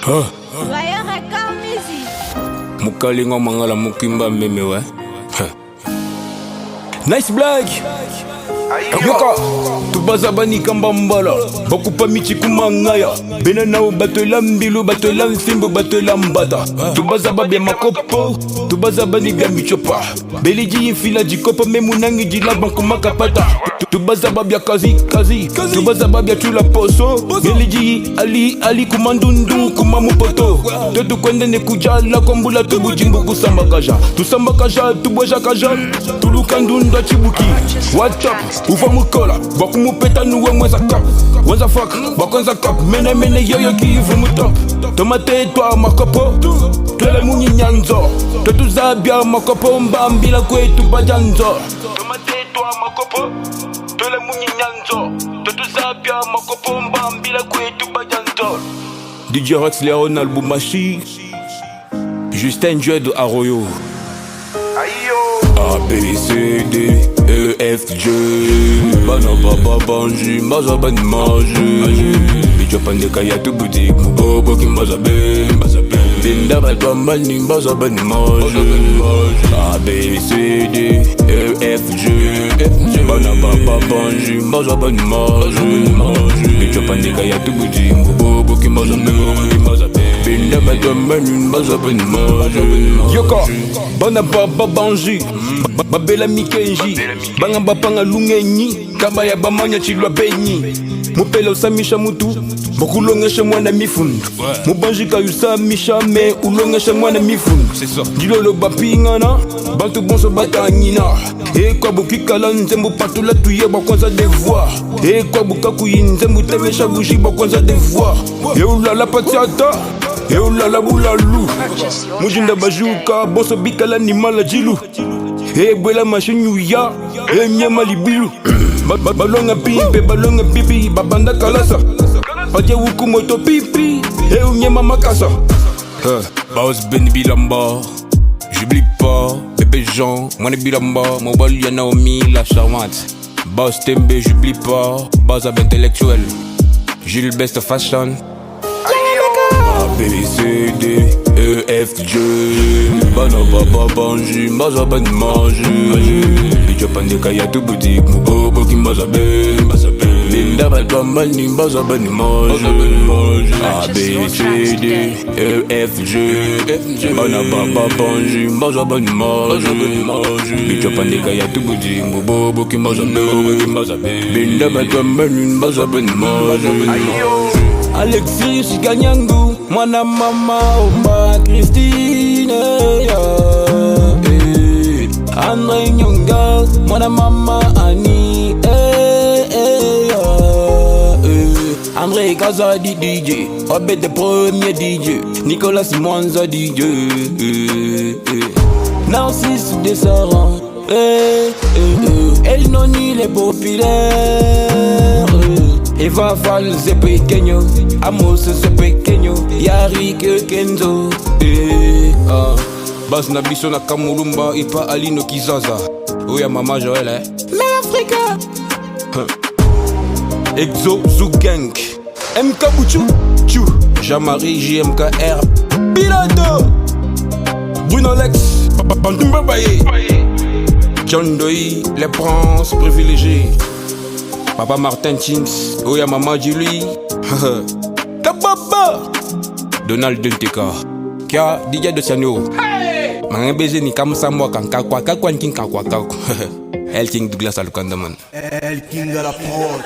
Joyeux record musique. Mukalingo mangala mukimba meme ouais. Nice black. Yoka tubazabani kamba mbala bakupa michi kumangaya bena nao batola mbilu batola mfimbo batola mbata tubazaba bia makopo tubazabani bia michopa beliji infila jikopa memunangi jila banko makapata tubazaba bia kazi tubazaba bia chula poso beliji ali kumandundu kumamupoto totu kwende ne kujala kombula tubujimbu kusambakaja tusambakaja tubwaja kaja tulukandunda chibuki what's up ufa mukola bakumupeta nuwe mweza kap wenza fuck bakwenza kap mene yoyo kivu mutop tomate twa makopo twele munyi nyanzo totuzabia makopo mbambila kwetu bajanzo tomate twa makopo twele munyi nyanzo totuzabia makopo mbambila kwetu bajanzo DJ Rex Léon album machi Justin Dieu de Arroyo A, B, C, D, E, F, G Bana baba banji, maza bani maji Bicho pandeka ya tu boutique, mubobo ki maza be Binda balba mani, maza bani maji A, B, C, D, E, F, G Bana baba banji, maza bani maji Bicho pandeka ya tu boutique, mubobo ki maza be Binda balba mani, maza bani maji Yoko, bana baba banji babela mikenji banga bapanga lungenyi kamba ya bamanya chilwa benyi mupela usamisha mutu bokulongesha mwana mifundu mubanjika usamisha me ulongesha mwana mifundu dilolo bapingana bantu bonso batanyina ekwa bukikala nzembo patula tuye bakwanza devoir ekwa bukakuyi nzembo temesha buji bakwanza devoir eulala patiata eulala bulalu mujinda bajuka bonso bikala ni mala jilu ebwela mashinyu ya enyama libilu balonga pipi babanda kalasa baje wuku moto pipi enyama makasa Baos Ben Bilamba j'oublie pas bébé Jean Mwane Bilamba mobile ya Naomi la charmante Baos Tembe j'oublie pas Baos ab intellectuel Gilles Best Fashion A, B, C, D, E, F, G Bana baba banji, maza bani maji Bicho pandeka ya tu boutique, mubobo ki maza be Binda balba mani, maza bani maji A, B, C, D, E, F, G Bana baba banji, maza bani maji Bicho pandeka ya tu boutique, mubobo ki maza be Binda balba mani, maza bani maji Alexis Ganyangu, mwana mama Oma Christine Andre Nyonga, mwana mama Annie André Kazadi DJ, Obed de premier DJ Nicolas Mwanza DJ Narcisse de Saran El Noni les populaires Eva Fall c'est pequeño, Amos c'est pequeño, Yari que Kenzo Bas na biso na Kamulumba, Ipa Alino Kizaza Oya mama Joël Mais Africa Exo Zou Gang MK Bouchou Chou Jean-Marie JMKR Piloto Bruno Lex Bandumba Baye John Doy Les Princes privilégiés Papa Martin Chinks, Oya Mama Julie, Kababa, Donald Dunteka, Kia DJ de Siano, Mangabeze ni Kamsamwa Kankakwa, Kakwan King Kakwa, El King Douglas Alukandaman. El King de la prod.